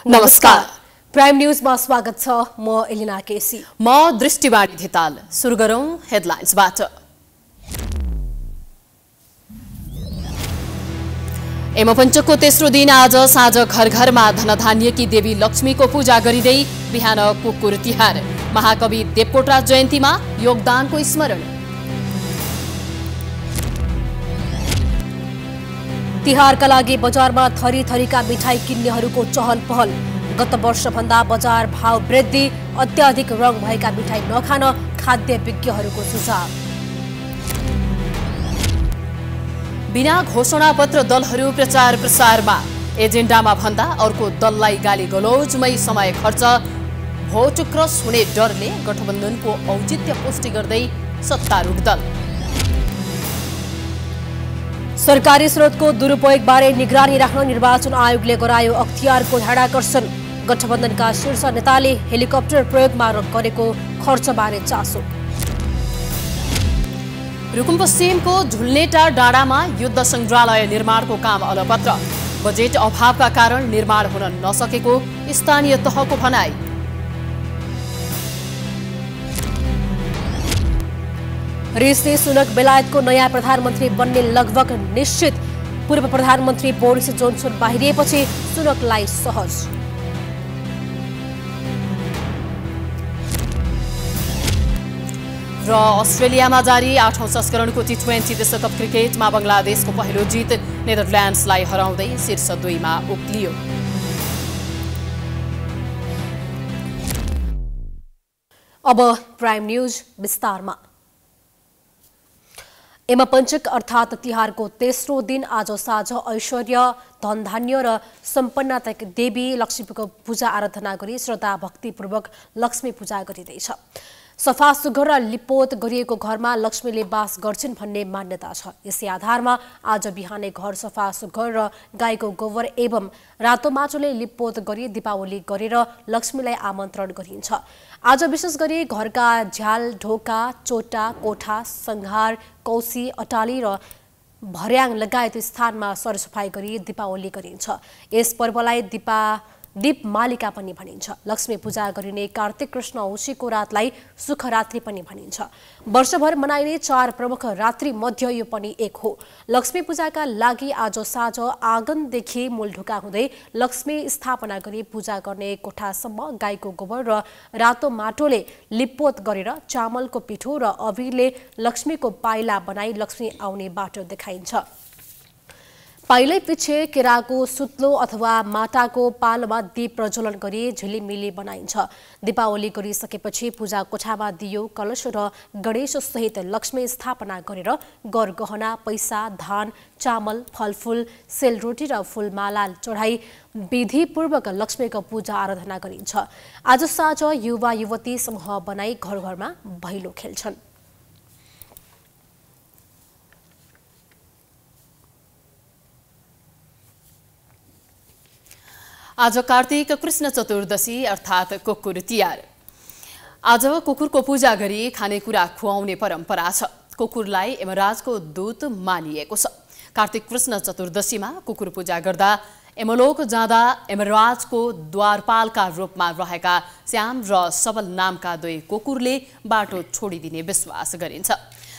नमस्कार। प्राइम न्यूजमा स्वागत छ। म एलिना केसी। म दृष्टिवाणी धिताल। सुरु गरौं हेडलाइन्सबाट। यमपञ्चकको तेस्रो दिन आज साँझ घर घरमा धनधान्यकी देवी लक्ष्मीको पूजा गरिँदै बिहान कुकुर तिहार। महाकवि देवकोटराज जयन्तीमा योगदानको स्मरण। तिहारका लागि बजारमा थरी थरीका मिठाई किन्नेहरूको चहल पहल। गत वर्षभन्दा बजार भाव वृद्धि, अत्याधिक रङ भएका मिठाई नखान खाद्य विज्ञहरूको सुझाव। बिना घोषणापत्र दलहरू प्रचार प्रसारमा, एजेन्डामा भन्दा अर्को दललाई गाली गलौजमै समय खर्च। भोट क्रस हुने डरले गठबन्धनको औचित्य पुष्टि गर्दै सत्तारूढ दल। सरकारी स्रोतको दुरुपयोगबारे निगरानी राख्न निर्वाचन आयोगले गरायो अख्तियारको ध्यानाकर्षण। गठबन्धनका शीर्ष नेताले हेलिकप्टर प्रयोगमा गरेको खर्चबारे चासो। रुकुम पश्चिमको झुल्नेटा डाँडामा युद्ध संग्रहालय निर्माणको काम अलपत्र। बजेट अभावका कारण निर्माण हुन नसकेको स्थानीय तहको भनाई। रिसी सुनक बेलायतको नयाँ प्रधानमन्त्री बन्ने लगभग निश्चित। पूर्व प्रधानमन्त्री बोरिस जोन्सन बाहिरिएपछि सुनकलाई सहज। र अस्ट्रेलियामा जारी 8औं संस्करणको टी20 विश्वकप क्रिकेटमा बंगलादेशको पहिलो जित। नेदरल्यान्ड्सलाई हराउँदै शीर्ष 2 मा उक्लियो। अब प्राइम न्यूज विस्तारमा। यमपञ्चक अर्थात् तिहारको तेस्रो दिन आज साँझ ऐश्वर्य, धनधान्य र सम्पन्नता देवी लक्ष्मीको पूजा आराधना गरी श्रद्धा भक्तिपूर्वक लक्ष्मी पूजा गरिँदैछ। सफा सुग्घर र लिपोत गरिएको घरमा लक्ष्मीले वास गर्छिन् भन्ने मान्यता छ। यसै आधारमा आज बिहानै घर सफा सुग्घर र गाईको गोबर एवं रातो माटोले लिपोत गरी दीपावली गरेर लक्ष्मीलाई आमन्त्रण गरिन्छ। आज विशेष गरी घरका झ्याल, ढोका, चोटा, कोठा, संघार, कौसी, अटाली र भर्याङ लगायत स्थानमा सरसफाई गरी दीपावली गरिन्छ। यस पर्वलाई दीपमालिका पनि भनिन्छ। लक्ष्मी पूजा गरिने कार्तिक कृष्ण औँसीको रातलाई सुखरात्रि पनि भनिन्छ। वर्षभर मनाइने 4 प्रमुख रात्रि मध्ये यो पनि एक हो। लक्ष्मी पूजाका लागि आज साँझ आँगनदेखि मूलढोका हुँदै लक्ष्मी स्थापना गरी पूजा गर्ने कोठासम्म गाईको गोबर र रातो माटोले लिपोत गरेर चामलको पिठो र अबिरले लक्ष्मीको पाइला बनाई लक्ष्मी आउने बाटो देखाइन्छ। पाइलै पछि केराको सुत्लो अथवा माटाको पालमा दीप प्रज्वलन गरी झिलिमिली बनाइन्छ। दीपावली गरिसकेपछि पूजा कोठामा दियो, कलश र गणेश सहित लक्ष्मी स्थापना गरेर गरगहना, पैसा, धान, चामल, फलफूल, सेलरोटी र फूलमाला चढाई विधिपूर्वक लक्ष्मीको पूजा आराधना गरिन्छ। आज साँझ युवा युवती समूह बनाई घर घरमा भैलो खेल्छन्। आज कार्तिक कृष्ण चतुर्दशी अर्थात् कुकुर तिहार। आज कुकुरको पूजा गरी खानेकुरा खुवाउने परम्परा छ। कुकुरलाई यमराजको दूत मानिएको छ। कार्तिक कृष्ण चतुर्दशीमा कुकुर पूजा गर्दा यमलोक जाँदा यमराजको द्वारपालका रूपमा रहेका श्याम र सबल नामका 2 कुकुरले बाटो छोडिदिने विश्वास गरिन्छ।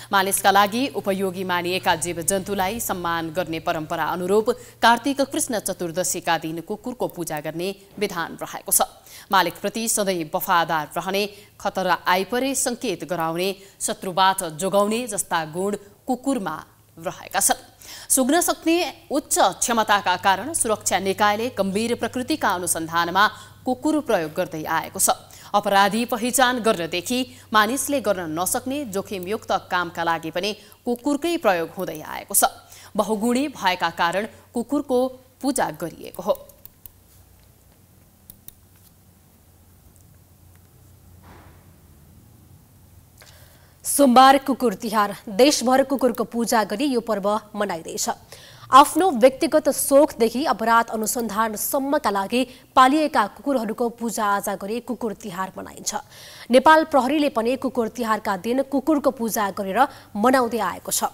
मानिसका लागि उपयोगी मानिएका जीवजन्तुलाई सम्मान गर्ने परम्परा अनुरूप कार्तिक कृष्ण चतुर्दशीका दिन कुकुरको पूजा गर्ने विधान रहेको छ। मालिकप्रति सधैँ वफादार रहने, खतरा आइपरे सङ्केत गराउने, शत्रुबाट जोगाउने जस्ता गुण कुकुरमा रहेका छन्। सुग्न सक्ने उच्च क्षमताका कारण सुरक्षा निकायले गम्भीर प्रकृतिका अनुसन्धानमा कुकुर प्रयोग गर्दै आएको छ। अपराधी पहिचान गर्नदेखि मानिसले गर्न नसक्ने जोखिमयुक्त कामका लागि पनि कुकुरकै प्रयोग हुँदै आएको छ। बहुगुणी भएका कारण कुकुरको पूजा गरिएको हो। सोमबार कुकुर तिहार। देशभर कुकुरको पूजा गरी यो पर्व मनाइँदैछ। आफ्नो व्यक्तिगत सोखदेखि अपराध अनुसन्धानसम्मका लागि पालिएका कुकुरहरूको पूजाआजा गरी कुकुर तिहार मनाइन्छ। नेपाल प्रहरीले पनि कुकुर तिहारका दिन कुकुरको पूजा गरेर मनाउँदै आएको छ।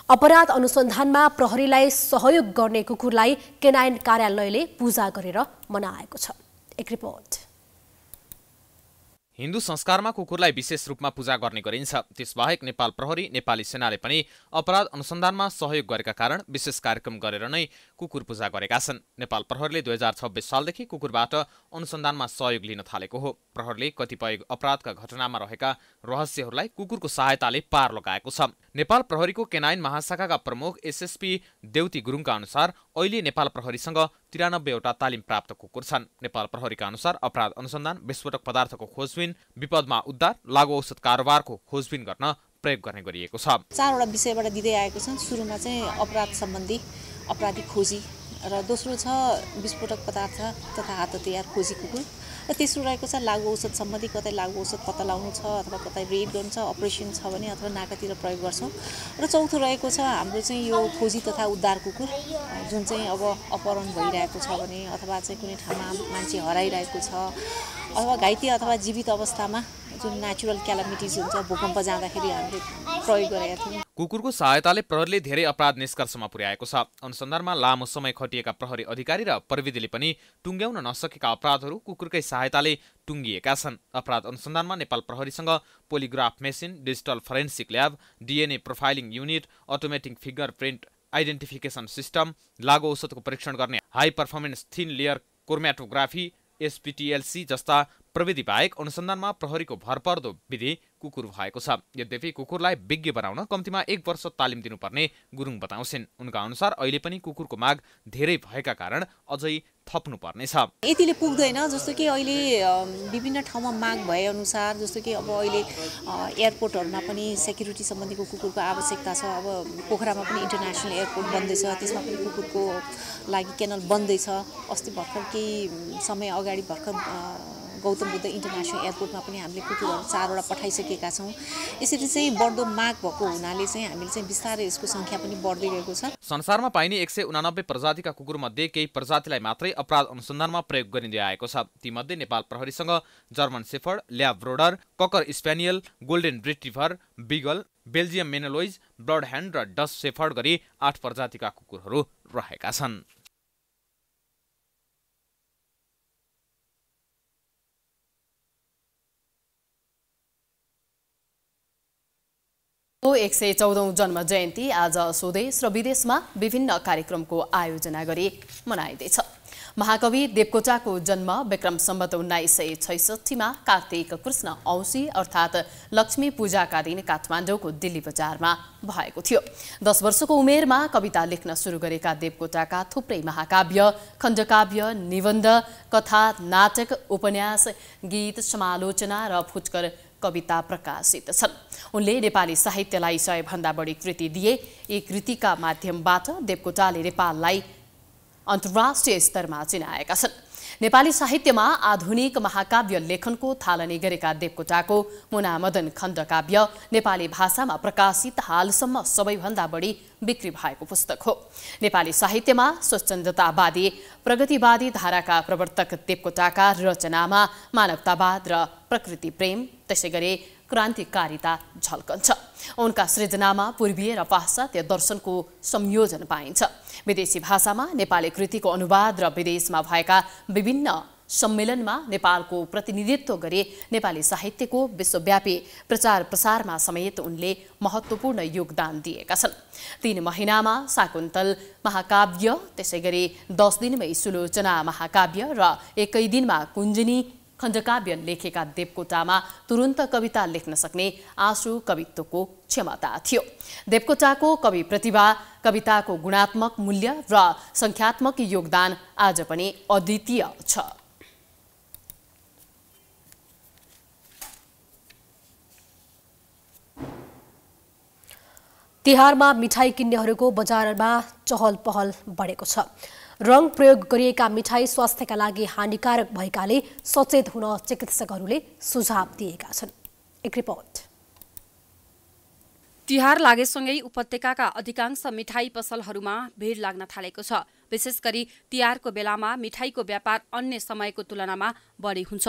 अपराध अनुसन्धानमा प्रहरीलाई सहयोग गर्ने कुकुरलाई केनाइन कार्यालयले पूजा गरेर मनाएको छ। एक रिपोर्ट। हिन्दू संस्कारमा कुकुरलाई विशेष रूपमा पूजा गर्ने गरिन्छ। त्यसबाहेक नेपाल प्रहरी, नेपाली सेनाले पनि अपराध अनुसन्धानमा सहयोग गरेका कारण विशेष कार्यक्रम गरेर नै कुकुर पूजा गरेका छन्। नेपाल प्रहरीले 2026 सालदेखि कुकुरबाट अनुसन्धानमा सहयोग लिन थालेको हो। प्रहरीले कतिपय अपराधका घटनामा रहेका रहस्यहरूलाई कुकुरको सहायताले पार लगाएको छ। नेपाल प्रहरीको केनाइन महाशाखाका प्रमुख एसएसपी देउती गुरुङका अनुसार अहिले नेपाल प्रहरीसँग 93वटा तालिम प्राप्त कुकुर छन्। नेपाल प्रहरीका अनुसार अपराध अनुसन्धान, विस्फोटक पदार्थको खोजबिन, विपदमा उद्धार, लागु औषध कारोबारको खोजबिन गर्न प्रयोग गर्ने गरिएको छ। 4वटा विषयबाट दिँदै आएको छ। सुरुमा चाहिँ अपराध सम्बन्धी अपराधी खोजी र दोस्रो छ विस्फोटक पदार्थ तथा हात हतियार खोजी कुकुर र तेस्रो रहेको छ लागु औषध सम्बन्धी, कतै लागु औषध पत्ता लगाउनु छ अथवा कतै रेड गर्नु छ, अपरेसन छ भने अथवा नाकातिर प्रयोग गर्छौँ। र चौथो रहेको छ हाम्रो चाहिँ यो खोजी तथा उद्धार कुकुर, जुन चाहिँ अब अपहरण भइरहेको छ भने अथवा चाहिँ कुनै ठाउँमा मान्छे हराइरहेको छ अथवा घाइते अथवा जीवित अवस्थामा जुन नेचुरल क्यालामिटिज हुन्छ, भूकम्प जाँदाखेरि हामीले प्रयोग गरेका थियौँ। कुकुरको सहायताले प्रहरीले धेरै अपराध निष्कर्षमा पुर्याएको छ। अनुसन्धानमा लामो समय खटिएका प्रहरी अधिकारी र प्रविधिले पनि टुङ्ग्याउन नसकेका अपराधहरू कुकुरकै सहायताले टुङ्गिएका छन्। अपराध अनुसन्धानमा नेपाल प्रहरीसँग polygraph machine, digital forensic lab, DNA profiling unit, automatic finger print identification system, लागु औषधको परीक्षण गर्ने high performance thin layer chromatography, SPTLC जस्ता प्रविधि बाहेक अनुसन्धानमा प्रहरीको भरपर्दो विधि कुकुर भएको छ। यद्यपि कुकुरलाई विज्ञ बनाउन कम्तीमा 1 वर्ष तालिम दिनुपर्ने गुरुङ बताउँछिन्। उनका अनुसार अहिले पनि कुकुरको माग धेरै भएका कारण अझै थप्नुपर्नेछ। यतिले पुग्दैन, जस्तो कि अहिले विभिन्न ठाउँमा माग भए अनुसार, जस्तो कि अब अहिले एयरपोर्टहरूमा पनि सेक्युरिटी सम्बन्धीको कुकुरको आवश्यकता छ। अब पोखरामा पनि इन्टरनेसनल एयरपोर्ट बन्दैछ, त्यसमा पनि कुकुरको लागि केनल बन्दैछ। अस्ति भर्खर केही समय अगाडि भर्खर गौतम बुद्ध इन्टरनेसनल एयरपोर्टमा पनि हामीले कुकुरहरू 4वटा पठाइसकेका छौँ। यसरी चाहिँ बढ्दो माग भएको हुनाले चाहिँ हामीले चाहिँ बिस्तारै यसको सङ्ख्या पनि बढ्दै गएको छ। संसारमा पाइने 189 प्रजातिका कुकुरमध्ये केही प्रजातिलाई मात्रै अपराध अनुसन्धानमा प्रयोग गरिँदै आएको छ। तीमध्ये नेपाल प्रहरीसँग German shepherd, labrador, cocker spaniel, golden retriever, beagle, Belgium Malinois, blood hound र डच शेफर्ड गरी 8 प्रजातिका कुकुरहरू रहेका छन्। को 114औं जन्म जयन्ती आज स्वदेश र विदेशमा विभिन्न कार्यक्रमको आयोजना गरी मनाइँदैछ। महाकवि देवकोटाको जन्म विक्रम सम्वत 1966 मा कार्तिक कृष्ण औँसी अर्थात् लक्ष्मी पूजाका दिन काठमाडौँको दिल्ली बजारमा भएको थियो। 10 वर्षको उमेरमा कविता लेख्न सुरु गरेका देवकोटाका थुप्रै महाकाव्य, खण्डकाव्य, निबन्ध, कथा, नाटक, उपन्यास, गीत, समालोचना र फुटकर कविता प्रकाशित छन्। उनले नेपाली साहित्यलाई 100 भन्दा बढी कृति दिए। यी कृतिका माध्यमबाट देवकोटाले नेपाललाई अन्तर्राष्ट्रिय स्तरमा चिनाएका छन्। नेपाली साहित्यमा आधुनिक महाकाव्य लेखनको थालनी गरेका देवकोटाको मुनामदन खण्डकाव्य नेपाली भाषामा प्रकाशित हालसम्म सबैभन्दा बढी बिक्री भएको पुस्तक हो। नेपाली साहित्यमा स्वच्छन्दतावादी, प्रगतिवादी धाराका प्रवर्तक देवकोटाका रचनामा मानवतावाद र प्रकृति प्रेम, त्यसैगरी क्रान्तिकारिता झल्कन्छ। उनका सृजनामा पूर्वीय र पाश्चात्य दर्शनको संयोजन पाइन्छ। विदेशी भाषामा नेपाली कृतिको अनुवाद र विदेशमा भएका विभिन्न सम्मेलनमा नेपालको प्रतिनिधित्व गरी नेपाली साहित्यको विश्वव्यापी प्रचार प्रसारमा समेत उनले महत्त्वपूर्ण योगदान दिएका छन्। 3 महिनामा शाकुन्तल महाकाव्य, त्यसैगरी 10 दिनमै सुलोचना महाकाव्य र 1 दिनमा कुञ्जनी खण्डकाव्य लेखेका देवकोटामा तुरुन्त कविता लेख्न सक्ने आँसु कवित्वको क्षमता थियो। देवकोटाको कवि प्रतिभा, कविताको गुणात्मक मूल्य र संख्यात्मक योगदान आज पनि अद्वितीय छ। तिहारमा मिठाई किन्नेहरूको बजारमा चहल पहल बढेको छ। रङ प्रयोग गरिएका मिठाई स्वास्थ्यका लागि हानिकारक भएकाले सचेत हुन चिकित्सकहरूले सुझाव दिएका छन्। एक रिपोर्ट। तिहार लागेसँगै उपत्यकाका अधिकांश मिठाई पसलहरूमा भिड लाग्न थालेको छ। विशेष गरी तिहारको बेलामा मिठाईको व्यापार अन्य समयको तुलनामा बढी हुन्छ।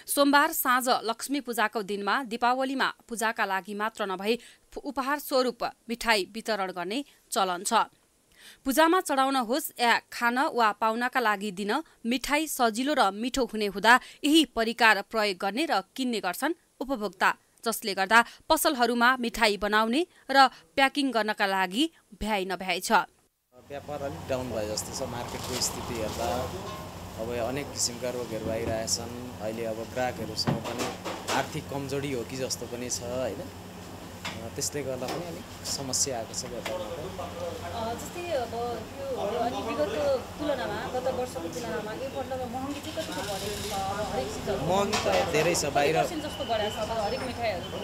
सोमबार साँझ लक्ष्मी पूजाको दिनमा दीपावलीमा पूजाका लागि मात्र नभई उपहार स्वरूप मिठाई वितरण गर्ने चलन छ। पूजामा चढाउन होस् या खान वा पाउनका लागि दिन मिठाई सजिलो र मिठो हुने हुँदा यही परिकार प्रयोग गर्ने र किन्ने गर्छन् उपभोक्ता, जसले गर्दा पसलहरूमा मिठाई बनाउने र प्याकिङ गर्नका लागि भ्याइ नभ्याइ छ। व्यापार अलिक डाउन भयो जस्तो छ। मार्केटको स्थिति हेर्दा अब अनेक किसिमका रोगहरू आइरहेछन्। अहिले अब ग्राहकहरूसँग पनि आर्थिक कमजोरी हो कि जस्तो पनि छ होइन। त्यसले गर्दा पनि अलिक समस्या आएको छ व्यापारमा। जस्तै अब यो अनि विगतको तुलनामा गत वर्षको तुलनामा यो पल्टमा महँगी चाहिँ कतिको बढेको छ? अब हरेक चिजहरु महँगी त धेरै छ। बाहिर जस्तो बढेको छ हरेक मिठाईहरुको।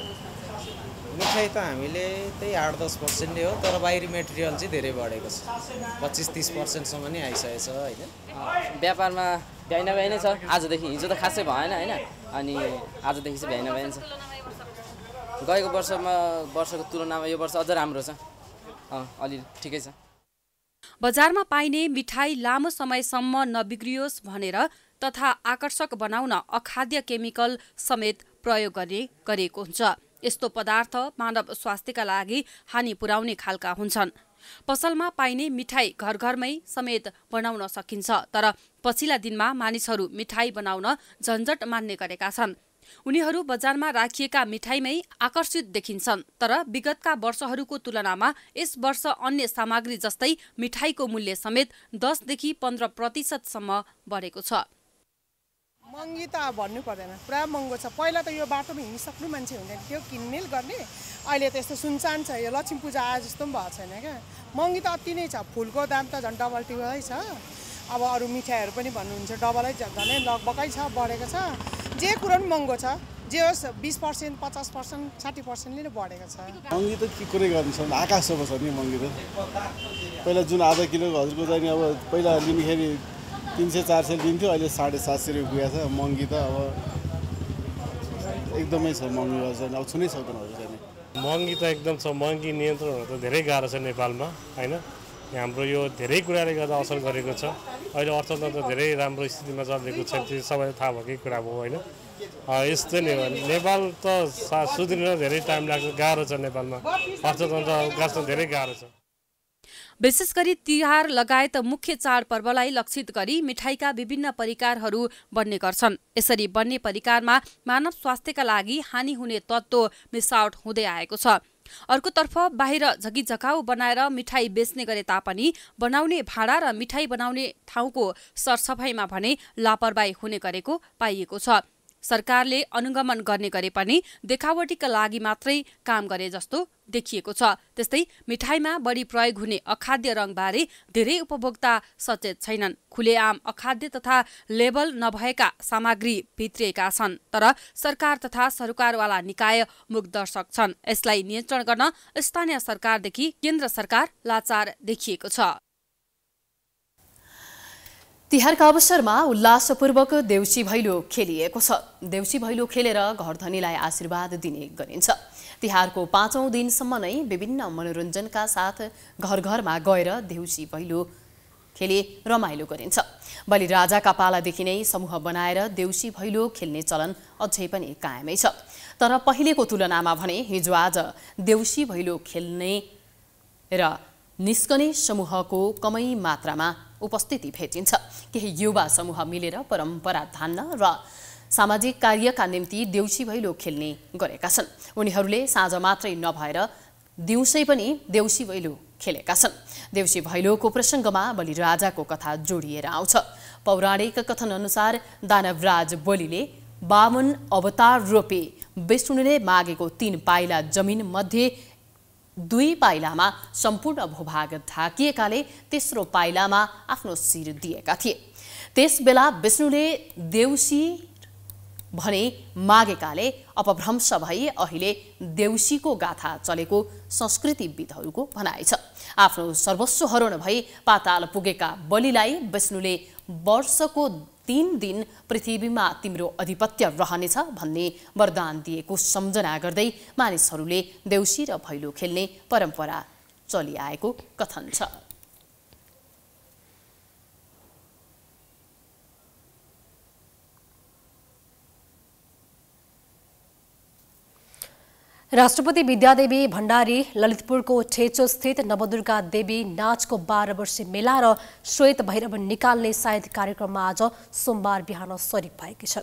मिठाई त हामीले त्यही 8-10% नै हो, तर बाहिरी मेटेरियल चाहिँ धेरै बढेको छ। 25-30% सम्म नै आइसकेको छ होइन। व्यापारमा भ्याइ नभ्याइ नै छ। आजदेखि हिजो त खासै भएन होइन, अनि आजदेखि चाहिँ भ्याइ नभ्याइ नै छ। गएको वर्षको तुलनामा यो वर्ष अझ राम्रो छ। अलि ठिकै छ। बजारमा पाइने मिठाई लामो समयसम्म नबिग्रियोस् भनेर तथा आकर्षक बनाउन अखाद्य केमिकल समेत प्रयोग गरिएको हुन्छ। यस्तो पदार्थ मानव स्वास्थ्यका लागि हानि पुर्याउने खालका हुन्छन्। पसलमा पाइने मिठाई घर घरमै समेत बनाउन सकिन्छ, तर पछिल्ला दिनमा मानिसहरू मिठाई बनाउन झन्झट मान्ने गरेका छन्। उनीहरू बजारमा राखिएका मिठाईमै आकर्षित देखिन्छन्, तर विगतका वर्षहरूको तुलनामा यस वर्ष अन्य सामग्री जस्तै मिठाईको मूल्य समेत 10 देखि 15% सम्म बढेको छ। महँगी त भन्नु पर्दैन, पुरा महँगो छ। पहिला त यो बाटोमा हिँडिसक्नु मान्छे हुँदैन थियो किनमेल गर्ने। अहिले त यस्तो सुनसान छ। यो लक्ष्मी पूजा आए जस्तो पनि भएको छैन क्या। महँगी त अति नै छ। फुलको दाम त झन् डबल टिबलै छ। अब अरू मिठाईहरू पनि भन्नुहुन्छ डबलै झनै लगभगै छ, बढेको छ। जे कुरो पनि महँगो छ। जे होस् 20%, 50%, 60% नै बढेको छ। महँगी त के कुरै गर्नु छ, आकाशसम्म छ नि महँगी त। पहिला जुन आधा किलोको हजुरको चाहिँ अब पहिला लिँदाखेरि 300-400 दिन्थ्यो, अहिले 750 रुपियाँ छ। महँगी त अब एकदमै छ। महँगी चाहिँ अब छुनै सक्दैन हजुर चाहिँ। महँगी त एकदम छ। महँगी नियन्त्रण हुन त धेरै गाह्रो छ नेपालमा होइन। हाम्रो यो धेरै कुराले गर्दा असर गरेको छ। अहिले अर्थतन्त्र धेरै राम्रो स्थितिमा चलेको छ, त्यो सबैलाई थाहा भएकै कुरा हो होइन। यस्तै नै हो। नेपाल त सुध्रिन धेरै टाइम लाग्छ, गाह्रो छ नेपालमा। अर्थतन्त्र गाँच्न धेरै गाह्रो छ। विशेष गरी तिहार लगायत मुख्य चाडपर्वलाई लक्षित गरी मिठाईका विभिन्न परिकारहरू बन्ने गर्छन्। यसरी बन्ने परिकारमा मानव स्वास्थ्यका लागि हानि हुने तत्त्व मिसावट हुँदै आएको छ। अर्कोतर्फ बाहिर झगिझगाउ बनाएर मिठाई बेच्ने गरे तापनि बनाउने भाडा र मिठाई बनाउने ठाउँको सरसफाइमा भने लापरवाही हुने गरेको पाइएको छ। सरकारले अनुगमन गर्ने गरे पनि देखावटीका लागि मात्रै काम गरे जस्तो देखिएको छ। त्यस्तै मिठाईमा बढी प्रयोग हुने अखाद्य रङबारे धेरै उपभोक्ता सचेत छैनन्। खुलेआम अखाद्य तथा लेबल नभएका सामग्री भित्रिएका छन्, तर सरकार तथा सरकारवाला निकाय मुखदर्शक छन्। यसलाई नियन्त्रण गर्न स्थानीय सरकारदेखि केन्द्र सरकार लाचार देखिएको छ। तिहारका अवसरमा उल्लासपूर्वक देउसी भैलो खेलिएको छ। देउसी भैलो खेलेर घरधनीलाई आशीर्वाद दिने गरिन्छ। तिहारको 5औं दिनसम्म नै विभिन्न मनोरञ्जनका साथ घर घरमा गएर देउसी भैलो खेले रमाइलो गरिन्छ। बलिराजाका पालादेखि नै समूह बनाएर देउसी भैलो खेल्ने चलन अझै पनि कायमै छ। तर पहिलेको तुलनामा भने हिजो आज देउसी भैलो खेल्ने र निस्कने समूहको कमै मात्रामा उपस्थिति भेटिन्छ। केही युवा समूह मिलेर परम्परा धान्न र सामाजिक कार्यका निम्ति देउसी भैलो खेल्ने गरेका छन्। उनीहरूले साँझ मात्रै नभएर दिउँसै पनि देउसी भैलो खेलेका छन्। देउसी भैलोको प्रसङ्गमा बलिराजाको कथा जोडिएर आउँछ। पौराणिक कथन अनुसार दानवराज बलिले 52 अवतार रूपी विष्णुले मागेको 3 पाइला जमिन मध्ये 2 पाइलामा सम्पूर्ण भूभाग ढाकिएकाले तेस्रो पाइलामा आफ्नो शिर दिएका थिए। त्यसबेला विष्णुले देउसी भने मागेकाले अपभ्रंश भई अहिले देउसीको गाथा चलेको संस्कृतिविदहरूको भनाइ छ। आफ्नो सर्वस्व हरण भई पाताल पुगेका बलिलाई विष्णुले वर्षको 3 दिन पृथ्वीमा तिम्रो अधिपत्य रहनेछ भन्ने वरदान दिएको सम्झना गर्दै मानिसहरूले देउसी र भैलो खेल्ने परम्परा चलिआएको कथन छ। राष्ट्रपति विद्यादेवी भण्डारी ललितपुरको ठेचो स्थित नवदुर्गा देवी नाचको 12 वर्षीय मेला र श्वेत भैरव निकाल्ने साहित्य कार्यक्रममा आज सोमबार बिहान सरिक भएकी छन्।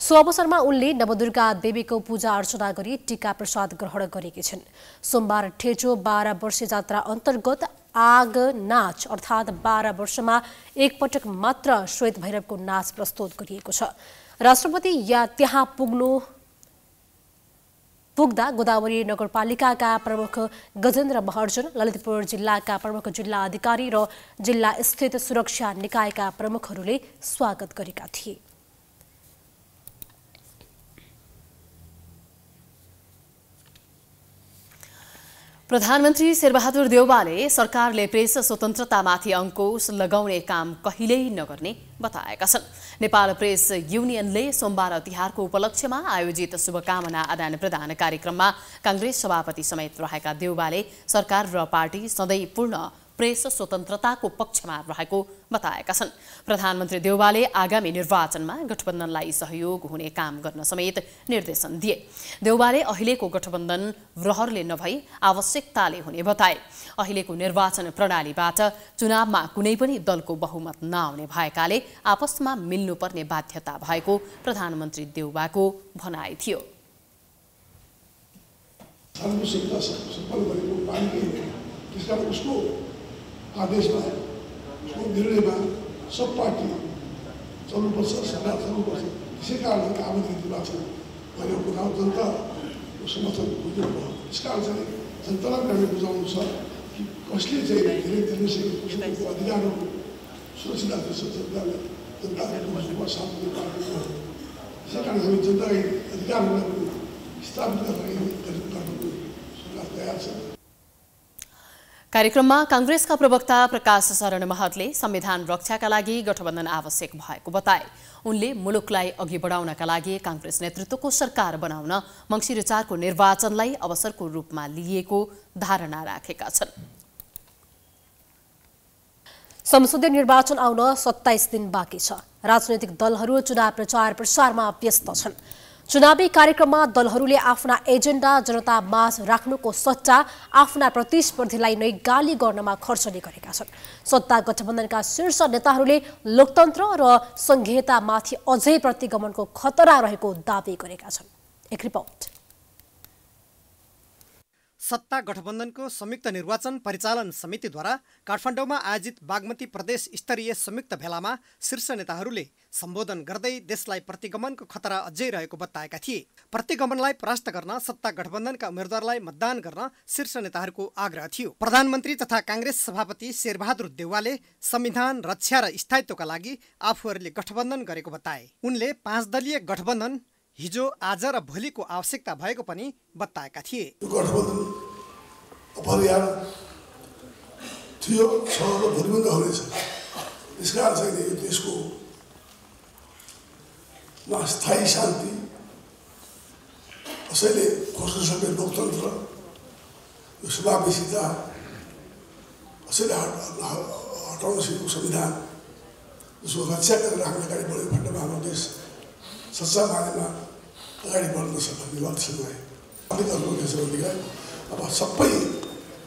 सो अवसरमा उनले नवदुर्गा देवीको पूजा अर्चना गरी टीका प्रसाद ग्रहण गरेकी छिन्। सोमबार ठेचो 12 वर्षीय जात्रा अन्तर्गत आग नाच अर्थात् 12 वर्षमा एकपटक मात्र श्वेत भैरवको नाच प्रस्तुत गरिएको छ। राष्ट्रपति त्यहाँ पुग्दा गोदावरी नगरपालिकाका प्रमुख गजेन्द्र महर्जन, ललितपुर जिल्लाका प्रमुख जिल्ला अधिकारी र जिल्ला स्थित सुरक्षा निकायका प्रमुखहरूले स्वागत गरेका थिए। प्रधानमन्त्री शेरबहादुर देउवाले सरकारले प्रेस स्वतन्त्रतामाथि अंकुश लगाउने काम कहिल्यै नगर्ने बताएका छन्। नेपाल प्रेस युनियनले सोमबार तिहारको उपलक्ष्यमा आयोजित शुभकामना आदान प्रदान कार्यक्रममा कांग्रेस सभापति समेत रहेका देउवाले सरकार र पार्टी सधैँ पूर्ण प्रेस स्वतन्त्रताको पक्षमा रहेको बताएका छन्। प्रधानमन्त्री देउवाले आगामी निर्वाचनमा गठबन्धनलाई सहयोग हुने काम गर्न समेत निर्देशन दिए। देउवाले अहिलेको गठबन्धन रहरले नभई आवश्यकताले हुने बताए। अहिलेको निर्वाचन प्रणालीबाट चुनावमा कुनै पनि दलको बहुमत नआउने भएकाले आपसमा मिल्नुपर्ने बाध्यता भएको प्रधानमन्त्री देउवाको भनाइ थियो। आदेशमा उसको निर्णयमा सब पार्टी चल्नुपर्छ, सरकार चल्नुपर्छ। त्यसै कारणले आवेदन निर्वाचन गरेको कुरा जनताको समर्थन बुझ्नुभयो। त्यस कारण चाहिँ जनतालाई हामीले बुझाउनु छ कि कसले चाहिँ धेरै दिन सकेको अधिकारहरू सुरक्षित राख्दछ। जनताको साथमा पार्टीको त्यसै कारण हामी जनताको अधिकारहरूलाई स्थापित गर्नको सरकार तयार छ। कार्यक्रममा कांग्रेसका प्रवक्ता प्रकाश शरण महतले संविधान रक्षाका लागि गठबन्धन आवश्यक भएको बताए। उनले मुलुकलाई अघि बढाउनका लागि कांग्रेस नेतृत्वको सरकार बनाउन मंसिर 4 को निर्वाचनलाई अवसरको रूपमा लिएको धारणा राखेका छन्। संसदीय निर्वाचन आउन 27 दिन बाँकी छ। राजनैतिक दलहरू चुनाव प्रचार प्रसारमा व्यस्त छन्। चुनावी कार्यक्रममा दलहरूले आफ्ना एजेन्डा जनतामाझ राख्नुको सट्टा आफ्ना प्रतिस्पर्धीलाई नै गाली गर्नमा खर्चले गरेका छन्। सत्ता गठबन्धनका शीर्ष नेताहरूले लोकतन्त्र र संघीयतामाथि अझै प्रतिगमनको खतरा रहेको दावी गरेका छन्। एक रिपोर्ट। सत्ता गठबन्धनको संयुक्त निर्वाचन परिचालन समितिद्वारा काठमाडौँमा आयोजित बागमती प्रदेश स्तरीय संयुक्त भेलामा शीर्ष नेताहरूले सम्बोधन गर्दै देशलाई प्रतिगमनको खतरा अझै रहेको बताएका थिए। प्रतिगमनलाई परास्त गर्न सत्ता गठबन्धनका उम्मेद्वारलाई मतदान गर्न शीर्ष नेताहरूको आग्रह थियो। प्रधानमन्त्री तथा कांग्रेस सभापति शेरबहादुर देउवाले संविधान रक्षा र स्थायित्वका लागि आफूहरूले गठबन्धन गरेको बताए। उनले 5 दलीय गठबन्धन हिजो आज र भोलिको आवश्यकता भएको पनि बताएका थिए। गठबन्धन अपरिहार्य थियो, छ र भोलि पनि रहनेछ। यसकारण चाहिँ यो देशको स्थायी शान्ति, कसैले खोज्न सक्ने लोकतन्त्र, यो समावेशिता, कसैले हटाउन सकेको संविधान, उसको रक्षा गरेर हामी अगाडि बढेको खण्डमा हाम्रो देश सच्चा मानेमा अगाडि बढ्न सक्ने लक्ष्यलाई अब सबै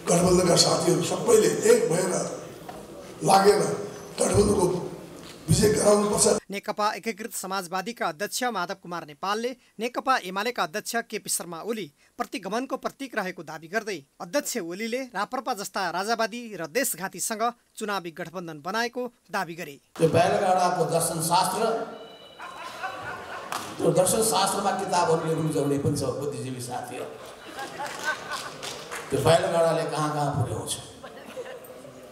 गठबन्धनका साथीहरू सबैले एक भएर लागेर गठबन्धनको विजय गराउनुपर्छ। नेकपा एकीकृत समाजवादीका अध्यक्ष माधव कुमार नेपालले नेकपा एमालेका अध्यक्ष केपी शर्मा ओली प्रतिगमनको प्रतीक रहेको दावी गर्दै अध्यक्ष ओलीले राप्रपा जस्ता राजावादी र देशघातीसँग चुनावी गठबन्धन बनाएको दावी गरे। त्यो बैलगाडाको दर्शनशास्त्रमा किताबहरू लेख्नु जरुरी पनि छ बुद्धिजीवी साथीहरू। त्यो बैलगाडाले कहाँ पुर्याउँछ?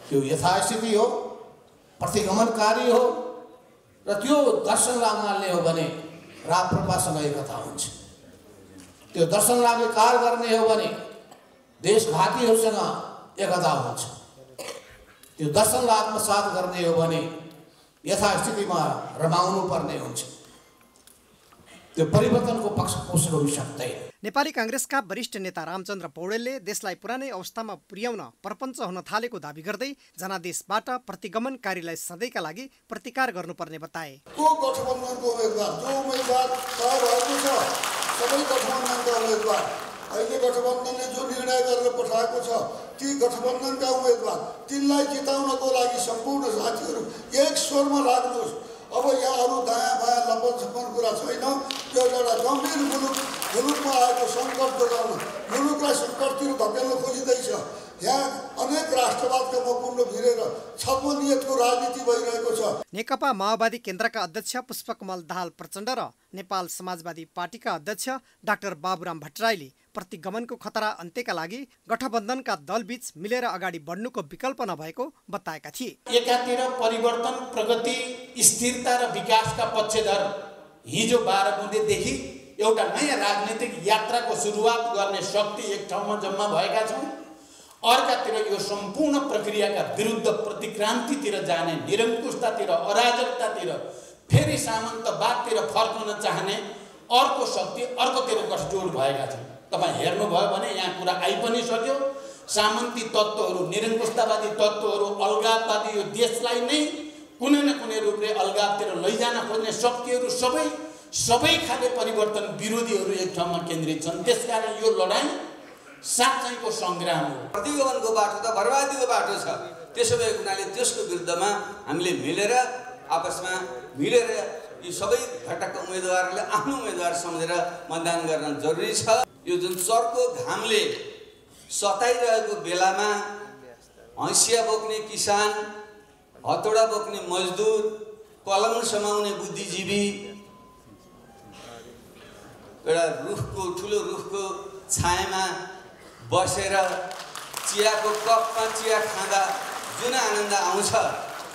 त्यो यथास्थिति हो, प्रतिगमनकारी हो र त्यो दर्शनलाई मान्ने हो भने राप्रपासँग एकता हुन्छ। त्यो दर्शनलाई कार गर्ने हो भने देशघातीहरूसँग एकता हुन्छ। त्यो दर्शनलाई आत्मसात गर्ने हो भने यथास्थितिमा रमाउनु पर्ने हुन्छ। त्यो परिवर्तनको पक्ष पोषण हुन सक्दैन। नेपाली कांग्रेसका वरिष्ठ नेता रामचन्द्र पौडेलले देशलाई पुरानै अवस्थामा पुर्याउन परपञ्च हुन थालेको दावी गर्दै जनादेशबाट प्रतिगमनकारीलाई सधैँका लागि प्रतिकार गर्नुपर्ने बताए। को गठबन्धनको उम्मेदवार जो उम्मेदवार तय भएको छ सबै गठबन्धनका उम्मेदवार अहिले गठबन्धनले जो निर्णय गरेर पठाएको छ ती गठबन्धनका उम्मेदवार तिनलाई जिताउनको लागि सम्पूर्ण साथीहरू एक स्वरमा लाग्नुहोस्। अब यहाँ अरू दायाँ बायाँ लपन छप्पन कुरा छैन। यो एउटा गम्भीर मुलुकमा आएको सङ्कट जोगाउन, मुलुकलाई सङ्कटतिर धकेल्न खोजिँदैछ। यहाँ अनेक राष्ट्रवादका मकुण्ड भिरेर छद्मनियतको राजनीति भइरहेको छ। नेकपा माओवादी केन्द्रका अध्यक्ष पुष्पकमल दाहाल प्रचण्ड र नेपाल समाजवादी पार्टीका अध्यक्ष डाक्टर बाबुराम भट्टराईले प्रतिगमनको खतरा अन्त्यका लागि गठबन्धनका दलबीच मिलेर अगाडि बढ्नुको विकल्प नभएको बताएका थिए। एकातिर परिवर्तन, प्रगति, स्थिरता र विकासका पक्षधर हिजो 12 बुँदेदेखि एउटा नयाँ राजनीतिक यात्राको सुरुवात गर्ने शक्ति एक ठाउँमा जम्मा भएका छौँ। अर्कातिर यो सम्पूर्ण प्रक्रियाका विरुद्ध प्रतिक्रान्तितिर जाने, निरङ्कुशतातिर, अराजकतातिर, फेरि सामन्तवादतिर फर्कन चाहने अर्को शक्ति अर्कोतिर गठजोड भएका छन्। तपाईँ हेर्नुभयो भने यहाँ कुरा आइ पनि सक्यो। सामन्ती तत्त्वहरू, निरङ्कुशतावादी तत्त्वहरू, अलगाववादी यो देशलाई नै कुनै न कुनै रूपले अलगावतिर लैजान खोज्ने शक्तिहरू सबै खाले परिवर्तन विरोधीहरू एक ठाउँमा केन्द्रित छन्। त्यसकारण यो लडाईँ साँच्चैको सङ्ग्राम हो। प्रतिगमनको बाटो त बर्बादीको बाटो छ। त्यसो भएको हुनाले त्यसको विरुद्धमा हामीले आपसमा मिलेर यी सबै घटकका उम्मेदवारले आफ्नो उम्मेदवार सम्झेर मतदान गर्न जरुरी छ। यो जुन चर्को घामले सताइरहेको बेलामा हैसिया बोक्ने किसान, हतोडा बोक्ने मजदुर, कलम समाउने बुद्धिजीवी, एउटा ठुलो रुखको छायामा बसेर चियाको कपमा चिया खाँदा जुन आनन्द आउँछ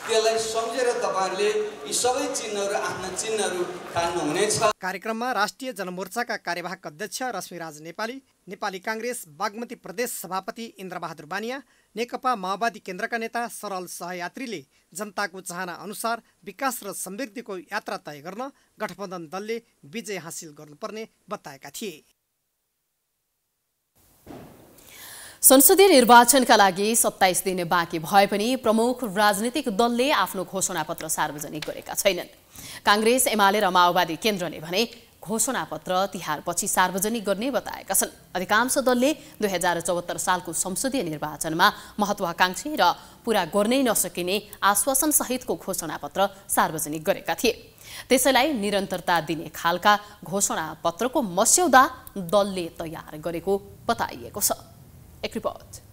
त्यसलाई सम्झेर तपाईहरुले यी सबै चिन्हहरू आफ्ना चिन्हहरू ठान्नुहुनेछ। कार्यक्रममा राष्ट्रिय जनमोर्चाका कार्यवाहक अध्यक्ष रश्मिराज नेपाली, नेपाली कांग्रेस बागमती प्रदेश सभापति इन्द्रबहादुर बानिया, नेकपा माओवादी केन्द्रका नेता सरल सहयात्रीले जनताको चाहना अनुसार विकास र समृद्धिको यात्रा तय गर्न गठबन्धन दलले विजय हासिल गर्नुपर्ने बताएका थिए। संसदीय निर्वाचनका लागि 27 दिन बाँकी भए पनि प्रमुख राजनीतिक दलले आफ्नो घोषणापत्र सार्वजनिक गरेका छैनन्। कांग्रेस, एमाले र माओवादी केन्द्रले भने घोषणापत्र तिहारपछि सार्वजनिक गर्ने बताएका छन्। अधिकांश दलले 2074 सालको संसदीय निर्वाचनमा महत्वाकांक्षी र पूरा गर्नै नसकिने आश्वासन सहितको घोषणापत्र सार्वजनिक गरेका थिए। त्यसैलाई निरन्तरता दिने खालका घोषणापत्रको मस्यौदा दलले तयार गरेको बताइएको छ। एक रिपोर्ट।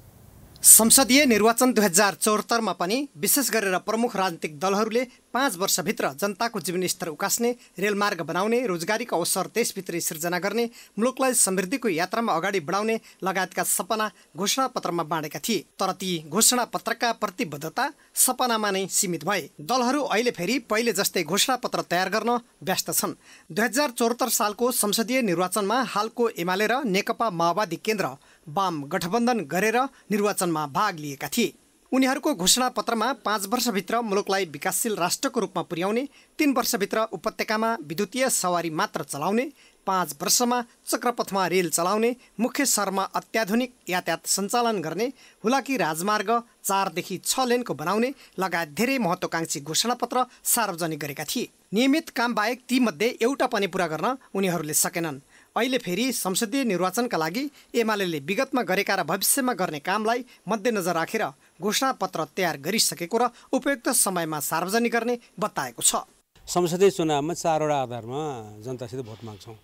संसदीय निर्वाचन 2074 मा पनि विशेष गरेर प्रमुख राजनीतिक दलहरूले 5 वर्षभित्र जनताको जीवनस्तर उकास्ने, रेलमार्ग बनाउने, रोजगारीका अवसर देशभित्रै सिर्जना गर्ने, मुलुकलाई समृद्धिको यात्रामा अगाडि बढाउने लगायतका सपना घोषणापत्रमा बाँडेका थिए। तर ती घोषणापत्रका प्रतिबद्धता सपनामा नै सीमित भए। दलहरू अहिले फेरि पहिले जस्तै घोषणापत्र तयार गर्न व्यस्त छन्। 2074 सालको संसदीय निर्वाचनमा हालको एमाले र नेकपा माओवादी केन्द्र वाम गठबन्धन गरेर निर्वाचनमा भाग लिएका थिए। उनीहरूको घोषणापत्रमा 5 वर्षभित्र मुलुकलाई विकासशील राष्ट्रको रूपमा पुर्याउने, 3 वर्षभित्र उपत्यकामा विद्युतीय सवारी मात्र चलाउने, 5 वर्षमा चक्रपथमा रेल चलाउने, मुख्य सहरमा अत्याधुनिक यातायात सञ्चालन गर्ने, हुलाकी राजमार्ग 4 देखि 6 लेनको बनाउने लगायत धेरै महत्त्वकांक्षी घोषणापत्र सार्वजनिक गरेका थिए। नियमित काम बाहेक ती मध्ये एउटा पनि पूरा गर्न उनीहरूले सकेनन्। अहिले फेरि संसदीय निर्वाचनका लागि एमालेले विगतमा गरेका र भविष्यमा गर्ने कामलाई मध्यनजर राखेर घोषणापत्र तयार गरिसकेको र उपयुक्त समयमा सार्वजनिक गर्ने बताएको छ। संसदीय चुनावमा 4 वटा आधारमा जनतासित भोट माग्छौँ।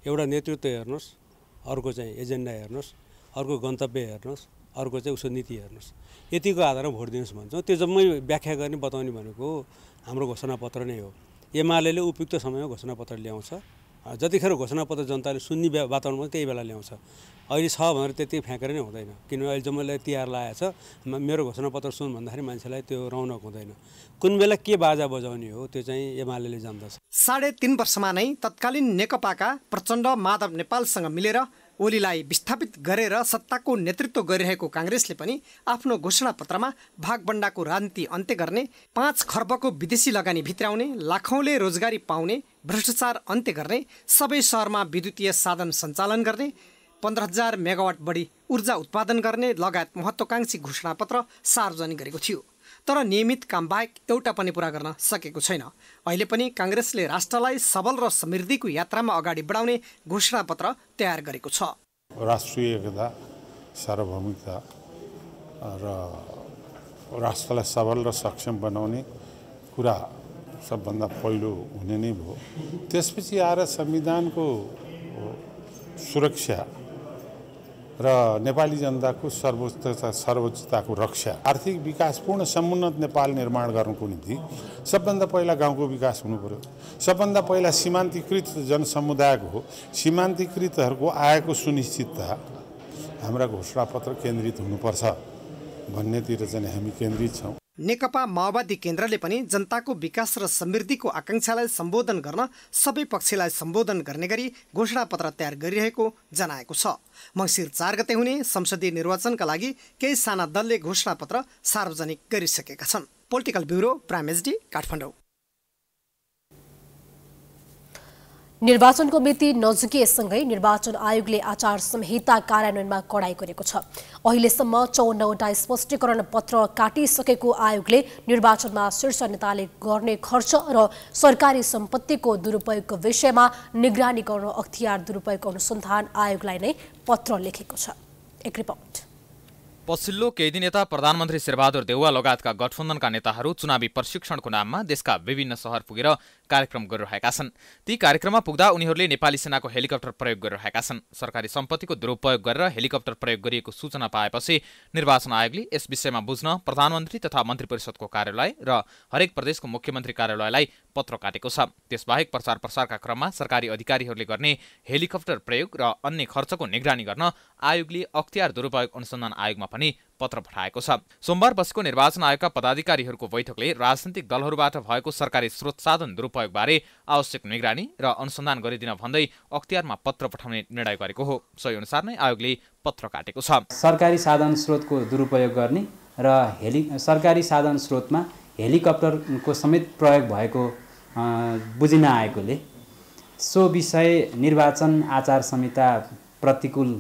एउटा नेतृत्व हेर्नुहोस्, अर्को चाहिँ एजेन्डा हेर्नुहोस्, अर्को गन्तव्य हेर्नुहोस्, अर्को चाहिँ उसको नीति हेर्नुहोस्। यतिको आधारमा भोट दिनुहोस् भन्छौँ। त्यो जम्मै व्याख्या गर्ने बताउने भनेको हाम्रो घोषणापत्र नै हो। एमालेले उपयुक्त समयमा घोषणापत्र ल्याउँछ। जतिखेर घोषणापत्र जनताले सुन्ने वातावरणमा त्यही बेला ल्याउँछ। अहिले छ भनेर त्यति फ्याँकेर नै हुँदैन। किनभने अहिले जम्मैलाई तिहार लागेको छ, मेरो घोषणापत्र सुन भन्दाखेरि मान्छेलाई त्यो रौनक हुँदैन। कुन बेला के बाजा बजाउने हो त्यो चाहिँ एमालेले जान्दछ। 3.5 वर्षमा नै तत्कालीन नेकपाका प्रचण्ड माधव नेपालसँग मिलेर ओलीलाई विस्थापित गरेर सत्ताको नेतृत्व गरिरहेको कांग्रेसले पनि आफ्नो घोषणापत्रमा भागबण्डाको राजनीति अन्त्य गर्ने, 5 खर्बको विदेशी लगानी भित्राउने, लाखौंले रोजगारी पाउने, भ्रष्टाचार अन्त्य गर्ने, सबै शहरमा विद्युतीय साधन सञ्चालन गर्ने, 15,000 मेगावाट बढी ऊर्जा उत्पादन गर्ने लगायत महत्त्वकांक्षी घोषणापत्र सार्वजनिक गरेको थियो। तर नियमित कामबाहेक एउटा पनि पूरा गर्न सकेको छैन। अहिले पनि कांग्रेसले राष्ट्रलाई सबल र समृद्धिको यात्रामा अगाडि बढाउने घोषणापत्र तयार गरेको छ। राष्ट्रिय एकता, सार्वभौमिकता र राष्ट्रलाई सबल र सक्षम बनाउने कुरा सबभन्दा पहिलो हुने नै भयो। त्यसपछि आएर संविधानको सुरक्षा र नेपाली जनताको सर्वोच्चताको रक्षा, आर्थिक विकास, पूर्ण समुन्नत नेपाल निर्माण गर्नको निम्ति सबभन्दा पहिला गाउँको विकास हुनु पर्यो। सबभन्दा पहिला सीमान्तकृत जनसमुदायको सीमान्तकृतहरूको आयको सुनिश्चितता हाम्रा घोषणापत्र केन्द्रित हुनुपर्छ भन्नेतिर चाहिँ हामी केन्द्रित छौँ। नेकपा माओवादी केन्द्रले पनि जनताको विकास र समृद्धिको आकांक्षालाई सम्बोधन गर्न सबै पक्षलाई सम्बोधन गर्ने गरी घोषणापत्र तयार गरिरहेको जनाएको छ। मङ्सिर 4 गते हुने संसदीय निर्वाचनका लागि केही साना दलले घोषणापत्र सार्वजनिक गरिसकेका छन्। Political bureau, prime HD, Kathmandu. निर्वाचनको मिति नजिकिएसँगै निर्वाचन आयोगले आचार संहिता कार्यान्वयनमा कडाई गरेको छ। अहिलेसम्म 54वटा स्पष्टीकरण पत्र काटिसकेको आयोगले निर्वाचनमा शीर्ष नेताले गर्ने खर्च र सरकारी सम्पत्तिको दुरुपयोगको विषयमा निगरानी गर्न अख्तियार दुरुपयोग अनुसन्धान आयोगलाई नै पत्र लेखेको छ। एक रिपोर्ट। पछिल्लो केही दिन यता प्रधानमन्त्री शेरबहादुर देउवा लगायतका गठबन्धनका नेताहरू चुनावी प्रशिक्षणको नाममा देशका विभिन्न शहर पुगेर कार्यक्रम गरिरहेका छन्। ती कार्यक्रममा पुग्दा उनीहरूले नेपाली सेनाको हेलिकप्टर प्रयोग गरिरहेका छन्। सरकारी सम्पत्तिको दुरुपयोग गरेर हेलिकप्टर प्रयोग गरिएको सूचना पाएपछि निर्वाचन आयोगले यस विषयमा बुझ्न प्रधानमन्त्री तथा मन्त्री परिषदको कार्यालय र हरेक प्रदेशको मुख्यमन्त्री कार्यालयलाई पत्र काटेको छ। त्यसबाहेक प्रचार प्रसारका क्रममा सरकारी अधिकारीहरूले गर्ने हेलिकप्टर प्रयोग र अन्य खर्चको निगरानी गर्न आयोगले अख्तियार दुरुपयोग अनुसन्धान आयोगमा पनि पत्र पठाएको छ। सोमबार बसेको निर्वाचन आयोगका पदाधिकारीहरूको बैठकले राजनीतिक दलहरूबाट भएको सरकारी स्रोत साधन दुरुपयोगबारे आवश्यक निगरानी र अनुसन्धान गरिदिन भन्दै अख्तियारमा पत्र पठाउने निर्णय गरेको हो। सोही अनुसार नै आयोगले पत्र काटेको छ। सरकारी साधन स्रोतको दुरुपयोग गर्ने र सरकारी साधन स्रोतमा हेलिकप्टरको समेत प्रयोग भएको बुझिन आएकोले सो विषय निर्वाचन आचार संहिता प्रतिकूल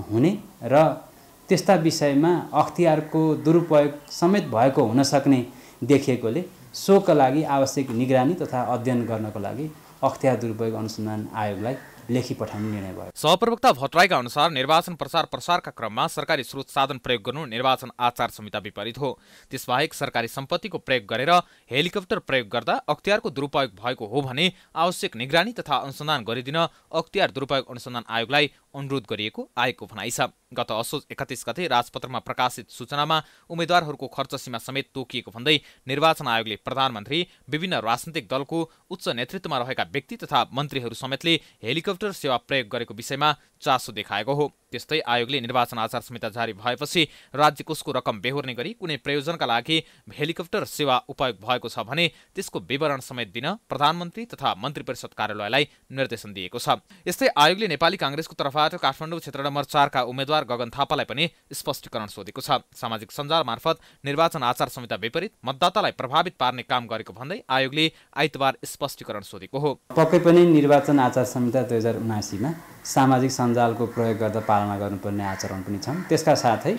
हुने र त्यस्ता विषयमा अख्तियारको दुरुपयोग समेत भएको हुन सक्ने देखिएकोले सोका लागि आवश्यक निगरानी तथा अध्ययन गर्नको लागि अख्तियार दुरुपयोग अनुसन्धान आयोगलाई लेखी पठाउने निर्णय भयो। सहप्रवक्ता भट्टराईका अनुसार निर्वाचन प्रचार प्रसारका क्रममा सरकारी स्रोत साधन प्रयोग गर्नु निर्वाचन आचार संहिता विपरीत हो। त्यसबाहेक सरकारी सम्पत्तिको प्रयोग गरेर हेलिकप्टर प्रयोग गर्दा अख्तियारको दुरुपयोग भएको हो भने आवश्यक निगरानी तथा अनुसन्धान गरिदिन अख्तियार दुरुपयोग अनुसन्धान आयोगलाई अनुरोध गरिएको आयोगको भनाइ छ। गत असोज 31 गते राजपत्रमा प्रकाशित सूचनामा उम्मेद्वारहरूको खर्च सीमा समेत तोकिएको भन्दै निर्वाचन आयोगले प्रधानमन्त्री, विभिन्न राजनीतिक दलको उच्च नेतृत्वमा रहेका व्यक्ति तथा मन्त्रीहरू समेतले हेलिकप्टर सेवा प्रयोग गरेको विषयमा चासो देखाएको हो। त्यस्तै आयोगले निर्वाचन आचार संहिता जारी भएपछि राज्य कोषको रकम बेहोर्ने गरी कुनै प्रयोजनका लागि हेलिकप्टर सेवा उपयोग भएको छ भने त्यसको विवरण समेत दिन प्रधानमन्त्री तथा मन्त्री परिषद कार्यालयलाई निर्देशन दिएको छ। यस्तै आयोगले नेपाली कांग्रेसको तर्फबाट काठमाडौँ क्षेत्र नम्बर 4 का उम्मेद्वार गगन थापालाई पनि स्पष्टीकरण सोधेको छ। सामाजिक सञ्जाल मार्फत निर्वाचन आचार संहिता विपरीत मतदातालाई प्रभावित पार्ने काम गरेको भन्दै आयोगले आइतबार स्पष्टीकरण सोधेको हो। पक्कै पनि निर्वाचन आचार संहिता 2079 मा सामाजिक सञ्जालको प्रयोग गर्दा पालना गर्नुपर्ने आचरण पनि छन्। त्यसका साथै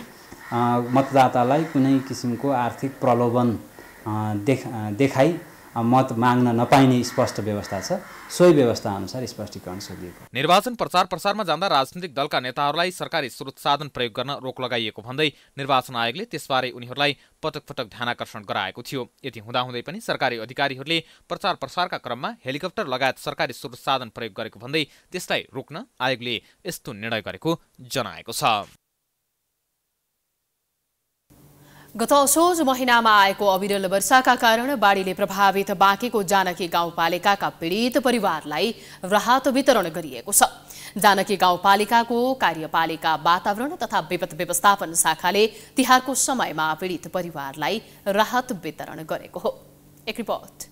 मतदातालाई कुनै किसिमको आर्थिक प्रलोभन देखाई मत माग्न नपाइने स्पष्ट व्यवस्था छ। सोही व्यवस्था अनुसार स्पष्टीकरण सोधिएको। निर्वाचन प्रचार प्रसारमा जाँदा राजनीतिक दलका नेताहरूलाई सरकारी स्रोत साधन प्रयोग गर्न रोक लगाइएको भन्दै निर्वाचन आयोगले त्यसबारे उनीहरूलाई पटक पटक ध्यानाकर्षण गराएको थियो। यति हुँदाहुँदै पनि सरकारी अधिकारीहरूले प्रचार प्रसारका क्रममा हेलिकप्टर लगायत सरकारी स्रोत साधन प्रयोग गरेको भन्दै त्यसलाई रोक्न आयोगले यस्तो निर्णय गरेको जनाएको छ। गत असोज महिनामा आएको अविरल वर्षाका कारण बाढीले प्रभावित बाँकेको जानकी गाउँपालिकाका पीडित परिवारलाई राहत वितरण गरिएको छ। जानकी गाउँपालिकाको कार्यपालिका वातावरण तथा विपद व्यवस्थापन शाखाले तिहारको समयमा पीडित परिवारलाई राहत वितरण गरेको हो। एक रिपोर्ट।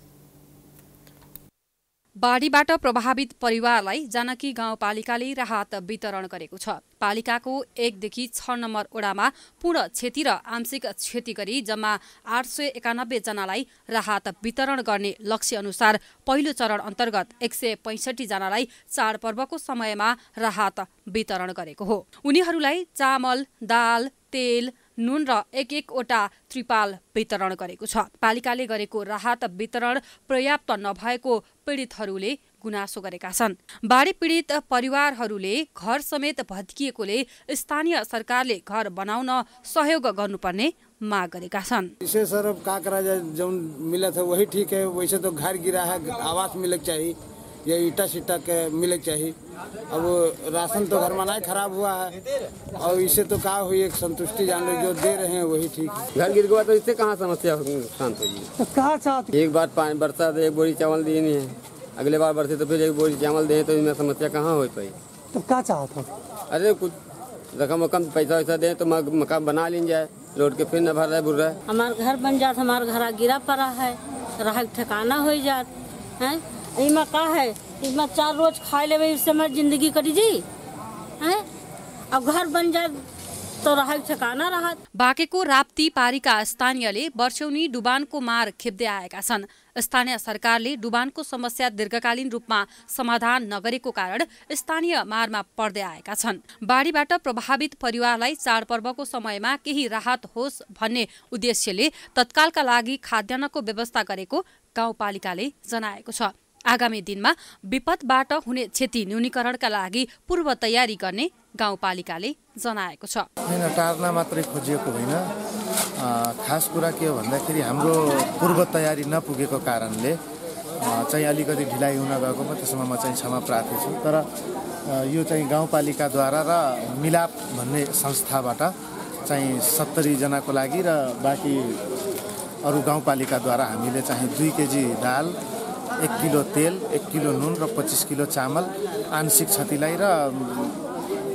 बाढीबाट प्रभावित परिवारलाई जानकी गाउँपालिकाले राहत वितरण गरेको छ। पालिकाको 1 देखि 6 नम्बर ओडामा पूर्ण क्षति र आंशिक क्षति गरी जम्मा 891 जनालाई राहत वितरण गर्ने लक्ष्य अनुसार पहिलो चरण अन्तर्गत 165 जनालाई चाडपर्वको समयमा राहत वितरण गरेको हो। उनीहरूलाई चामल, दाल, तेल, नुन र 1-1 वटा त्रिपाल वितरण गरेको छ। पालिकाले गरेको राहत वितरण पर्याप्त नभएको पीडितहरूले गुनासो गरेका छन्। बाढी पीडित परिवारहरूले घर समेत भत्किएकोले स्थानीय सरकारले घर बनाउन सहयोग गर्नुपर्ने माग गरेका छन्। इसे सर काकरा जो मिला था वही ठीक है, वैसे तो घर गिरा है, आवास मिलना चाहिए या ईटा सीटा के मिलना चाहिए। अब राशन तो घर में नहीं खराब हुआ है और इसे तो कहा हुई एक संतुष्टि जान जो दे रहे हैं वही ठीक है। घर गिर गया तो इससे कहाँ समस्या शांत होगी? तो कहाँ चाहते एक बार पानी बरसा तो एक बोरी चावल दिए नहीं है, अगले बार बरसे तो फिर एक बोरी चावल दें तो इसमें समस्या कहाँ हो पाई? तो क्या चाहता? अरे कुछ रकम पैसा वैसा दें तो मकान बना लीन जाए, लौट के फिर न भर रहा बुर रहा है। हमारा घर बन जाता, हमारा घर गिरा पड़ा है, रह ठिकाना हो जात है। इमा का है, इसमें 4 रोज खाए ले इससे हमारी जिंदगी कटी जी है। अब घर बन जाए तो रह ठिकाना रहा। बाँकेको राप्ती पारीका स्थानीयले वर्षौनी डुबानको मार खेप्दै आएका छन्। स्थानीय सरकारले डुबानको समस्या दीर्घकालीन रूपमा समाधान नगरेको कारण स्थानीय मारमा पर्दै आएका छन्। बाढीबाट प्रभावित परिवारलाई चाडपर्वको समयमा केही राहत होस् भन्ने उद्देश्यले तत्कालका लागि खाद्यान्नको व्यवस्था गरेको गाउँपालिकाले जनाएको छ। आगामी दिनमा विपदबाट हुने क्षति न्यूनीकरणका लागि पूर्व तयारी गर्ने गाउँपालिकाले जनाएको छ। टार्न मात्रै खोजिएको होइन, खास कुरा के हो भन्दाखेरि हाम्रो पूर्व तयारी नपुगेको कारणले चाहिँ अलिकति ढिलाइ हुन गएकोमा त्यसमा म चाहिँ क्षमा प्रार्थी छु। तर यो चाहिँ गाउँपालिकाद्वारा र मिलाप भन्ने संस्थाबाट चाहिँ 70 जनाको लागि र बाँकी अरू गाउँपालिकाद्वारा हामीले चाहिँ 2 केजी दाल, 1 किलो तेल, 1 किलो नुन र 25 किलो चामल आंशिक क्षतिलाई र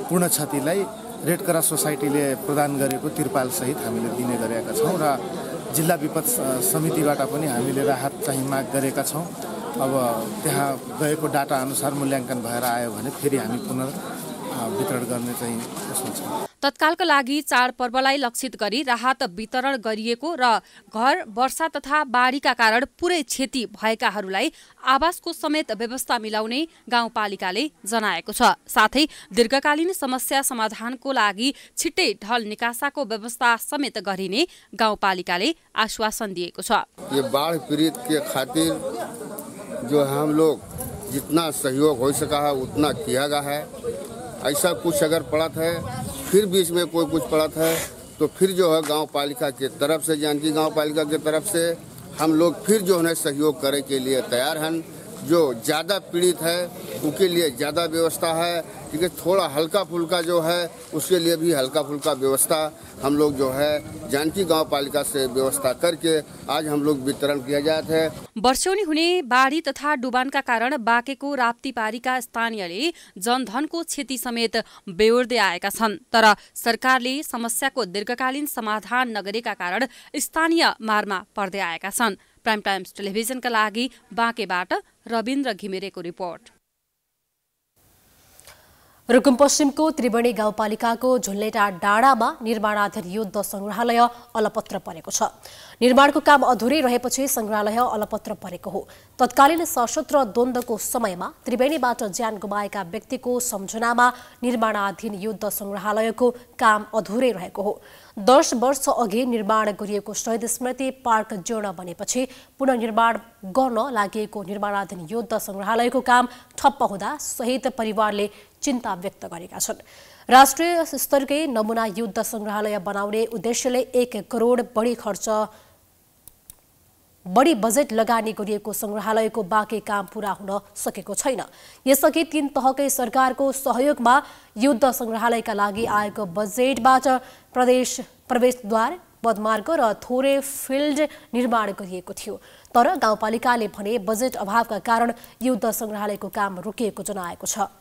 पूर्ण क्षतिलाई रेड क्रस सोसाइटीले प्रदान गरेको तिरपाल सहित हामीले दिने गरेका छौँ र जिल्ला विपद समितिबाट पनि हामीले राहत चाहिँ माग गरेका छौँ। अब त्यहाँ गएको डाटा अनुसार मूल्याङ्कन भएर आयो भने फेरि हामी पुनः वितरण गर्ने चाहिँ सोच्छौँ। तत्कालका लागि चाडपर्वलाई लक्षित गरी राहत वितरण गरिएको र घर वर्षा तथा बाढीका कारण पुरै क्षति भएकाहरूलाई आवासको समेत व्यवस्था मिलाउने गाउँपालिकाले जनाएको छ। साथै दीर्घकालीन समस्या समाधानको लागि छिट्टै ढल निकासाको व्यवस्था समेत गरिने गाउँपालिकाले आश्वासन दिएको छ। ये बाढ़ पीड़ित के खातिर जो हम लोग जितना सहयोग हो सका है उतना किया गया है। ऐसा कुछ अगर पड़ा था फिर बीच में कोई कुछ पड़ा था तो फिर जो है गांव पालिका के तरफ से, जानकी गांव पालिका के तरफ से हम लोग फिर जो है सहयोग करे के लिए तैयार हैं। जो ज़्यादा पीड़ित है उनके लिए ज़्यादा व्यवस्था है, क्योंकि थोड़ा हल्का फुल्का जो है उसके लिए भी हल्का फुल्का व्यवस्था हम लोग जो है जानकी गांव पालिका से व्यवस्था करके आज हम लोग वितरण किया जाता है। वर्षौनी हुने बाढी तथा डुबानका कारण बाँकेको राप्ती पारीका स्थानीयले जनधनको क्षति समेत बेहोर्दै आएका छन्। तर सरकारले समस्याको दीर्घकालीन समाधान नगरेका कारण स्थानीय मारमा पर्दै आएका छन्। प्राइम टाइम्स टेलिभिजनका लागि बाँकेबाट रविन्द्र घिमिरेको रिपोर्ट। रुकुम पश्चिमको त्रिवेणी गाउँपालिकाको झुल्लेटा डाँडामा निर्माणाधीन युद्ध संग्रहालय अलपत्र परेको छ। निर्माणको काम अधुरै रहेपछि संग्रहालय अलपत्र परेको हो। तत्कालीन सशस्त्र द्वन्द्वको समयमा त्रिवेणीबाट ज्यान गुमाएका व्यक्तिको सम्झनामा निर्माणाधीन युद्ध संग्रहालयको काम अधुरै रहेको हो। 10 वर्ष अघि निर्माण गरिएको शहीद स्मृति पार्क जीर्ण बनेपछि पुनर्निर्माण गर्न लागि निर्माणाधीन युद्ध संग्रहालयको काम ठप्प हुँदा शहीद परिवारले चिन्ता व्यक्त गरेका छन्। राष्ट्रिय स्तरकै नमुना युद्ध संग्रहालय बनाउने उद्देश्यले 1 करोड बढी बजेट लगानी गरिएको संग्रहालयको बाँकी काम पूरा हुन सकेको छैन। यसअघि 3 तहकै सरकारको सहयोगमा युद्ध संग्रहालयका लागि आएको बजेटबाट प्रवेशद्वार, पदमार्ग र थोरै फिल्ड निर्माण गरिएको थियो। तर गाउँपालिकाले भने बजेट अभावका कारण युद्ध संग्रहालयको काम रोकिएको जनाएको छ।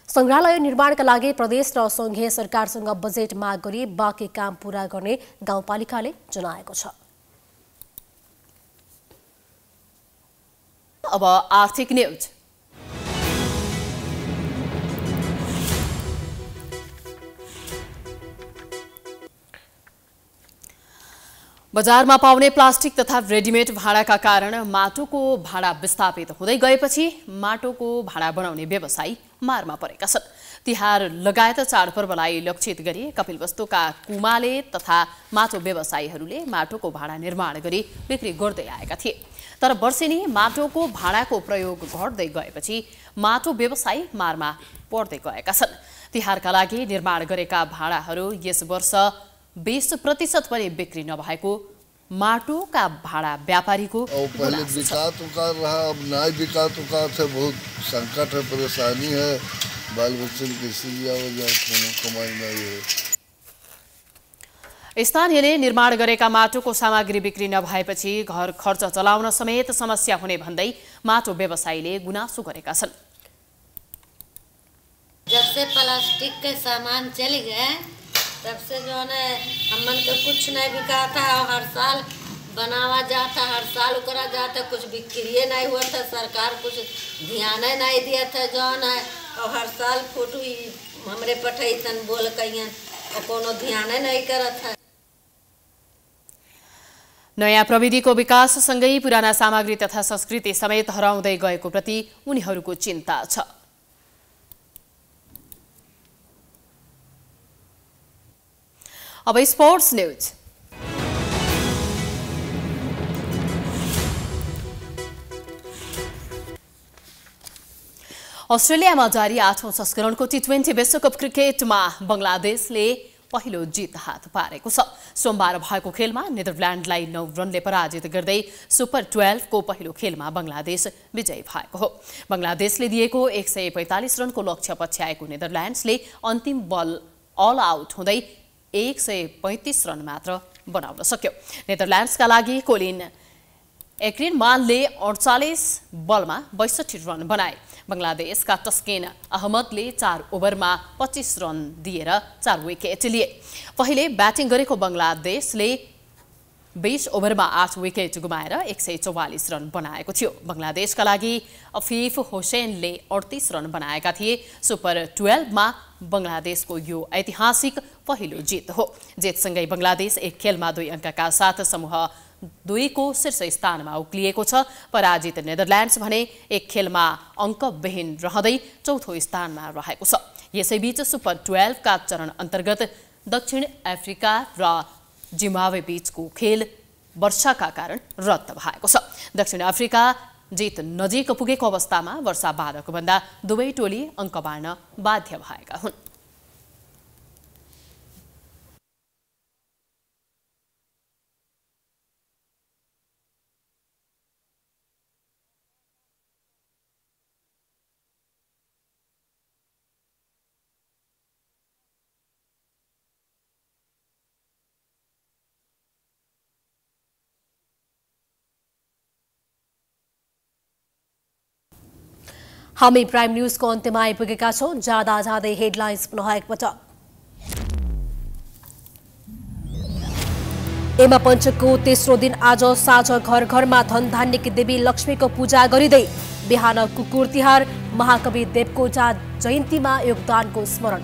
संग्रहालय निर्माणका लागि प्रदेश र संघीय सरकारसँग बजेट माग गरी बाँकी काम पूरा गर्ने गाउँपालिकाले जनाएको छ। अब आर्थिक न्यूज। बजारमा पाउने प्लास्टिक तथा रेडिमेड भाँडाका कारण माटोको भाँडा विस्थापित हुँदै गएपछि माटोको भाँडा बनाउने व्यवसाय मारमा परेका छन्। तिहार लगायत चाडपर्वलाई लक्षित गरी कपिलवस्तुका कुमाले तथा माटो व्यवसायीहरूले माटोको भाँडा निर्माण गरी बिक्री गर्दै आएका थिए। तर वर्षेनी माटोको भाँडाको प्रयोग घट्दै गएपछि माटो व्यवसायी मारमा पर्दै गएका छन्। तिहारका लागि निर्माण गरेका भाँडाहरू यस वर्ष 20% पनि बिक्री नभएको माटो का भाड़ा व्यापारी को पहले बिका तुका रहा, अब नहीं बिका तुका से बहुत संकट है, परेशानी है, बाल बच्चों की कैसे कमाई नहीं है। स्थानीयले निर्माण गरेका माटोको सामग्री बिक्री नभएपछि घर खर्च चलाउन समेत समस्या हुने भन्दै माटो व्यवसायीले गुनासो गरेका छन्। जब से प्लास्टिक के सामान चले गए तब से जो है हमन को कुछ नहीं बिकाता है। हर साल बनावा जाता, हर साल करा जाता, कुछ बिक्री नहीं हुआ था, सरकार कुछ ध्यान नहीं दिया था जो है। और हर साल फोटो हमरे पठाई तन बोल कहिए और कोनो ध्यान नहीं करा था। नयाँ प्रविधिको विकाससँगै पुराना सामग्री तथा संस्कृति समेत हराउँदै गएको प्रति उनीहरूको चिन्ता छ। अब स्पोर्ट्स न्यूज। अस्ट्रेलियामा जारी 8औं संस्करणको T20 विश्वकप क्रिकेटमा बंगलादेशले पहिलो जित हात पारेको छ। सोमबार भएको खेलमा नेदरल्यान्डलाई 9 रनले पराजित गर्दै सुपर 12 को पहिलो खेलमा बंगलादेश विजयी भएको हो। बंगलादेशले दिएको 145 रनको लक्ष्य पछ्याएको नेदरल्यान्ड्सले अन्तिम बल अल आउट हुँदै 135 रन मात्र बनाउन सक्यो। नेदरल्यान्ड्सका लागि कोलिन एक्रिनमानले 48 बलमा 62 रन बनाए। बंगलादेशका तस्किन अहमदले 4 ओभरमा 25 रन दिएर 4 विकेट लिए। पहिले ब्याटिङ गरेको बंगलादेशले 20 ओभरमा 8 विकेट गुमाएर 144 रन बनाएको थियो। बंगलादेशका लागि अफिफ हुसैनले 38 रन बनाएका थिए। सुपर 12 मा बंगलादेशको यो ऐतिहासिक पहिलो जित हो। जितसँगै बंगलादेश एक खेलमा 2 अङ्कका साथ समूह 2 को शीर्ष स्थानमा उक्लिएको छ। पराजित नेदरल्यान्ड्स भने एक खेलमा अङ्कविहीन रहँदै चौथो स्थानमा रहेको छ। यसैबीच सुपर 12 का चरण अन्तर्गत दक्षिण अफ्रिका र जिम्बाब्वे बीचको खेल वर्षाका कारण रद्द भएको छ। दक्षिण अफ्रिका जित नजिक पुगेको अवस्थामा वर्षा बाधक भन्दा दुवै टोली अङ्क बाँड्न बाध्य भएका हुन्। हामी प्राइम न्यूजको अन्त्यमा आइपुगेका छौं। जाँदा जाँदै हेडलाइन्स पुनः एकपटक। एमा पञ्चकको तेस्रो दिन आज साँझ घर घरमा धन धान्यकी देवी लक्ष्मीको पूजा गरिँदै बिहान कुकुर तिहार, महाकवि देवकोटा जयन्तीमा योगदानको स्मरण।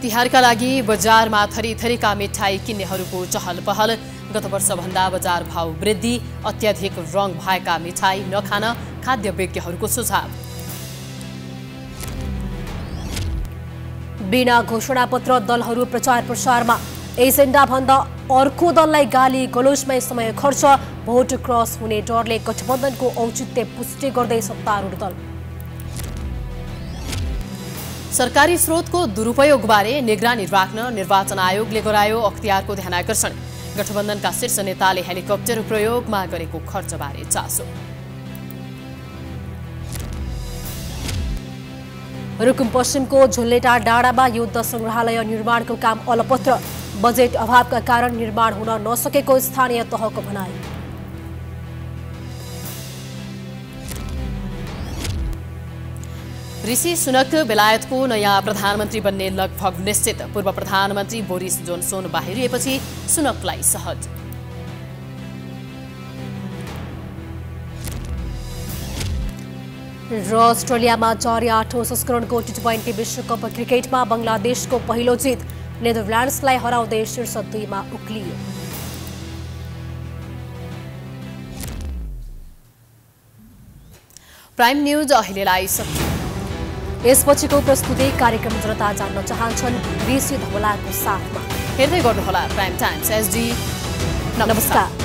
तिहारका लागि बजारमा थरीथरीका मिठाई किन्नेहरूको चहल पहल। गत वर्षभन्दा बजार भाव वृद्धि, अत्याधिक रङ भएका मिठाई नखान खाद्य विज्ञहरूको सुझाव। बिना घोषणापत्र दलहरू प्रचार प्रसारमा, एजेन्डा भन्दा अर्को दललाई गाली गलोचमै समय खर्च, भोट क्रस हुने डरले गठबन्धनको औचित्य पुष्टि गर्दै सत्तारूढ दल। सरकारी स्रोतको दुरुपयोगबारे निगरानी राख्न निर्वाचन आयोगले गरायो अख्तियारको ध्यानाकर्षण। गठबन्धनका शीर्ष नेताले हेलिकप्टर प्रयोगमा गरेको खर्चबारे चासो। रुकुम पश्चिमको झुल्लेटा डाँडामा युद्ध संग्रहालय निर्माणको काम अलपत्र, बजेट अभावका कारण निर्माण हुन नसकेको स्थानीय तहको भनाई। ऋषि सुनक बेलायतको नयाँ प्रधानमन्त्री बन्ने लगभग निश्चित। पूर्व प्रधानमन्त्री बोरिस जोन्सन बाहिरिएपछि सुनकलाई सहज। र अस्ट्रेलियामा जारी 8औं संस्करणको T20 विश्वकप क्रिकेटमा बंगलादेशको पहिलो जित, नेदरल्यान्ड्सलाई हराउँदै शीर्ष 2 मा उक्लियो। प्राइम न्यूज अहिलेलाई सकियो। यसपछिको प्रस्तुति कार्यक्रम जनता जान्न चाहन्छन् ऋषि धवलाको साथमा। हेर्दै गर्नुहोला प्राइम टाइम्स एसडी। नमस्कार।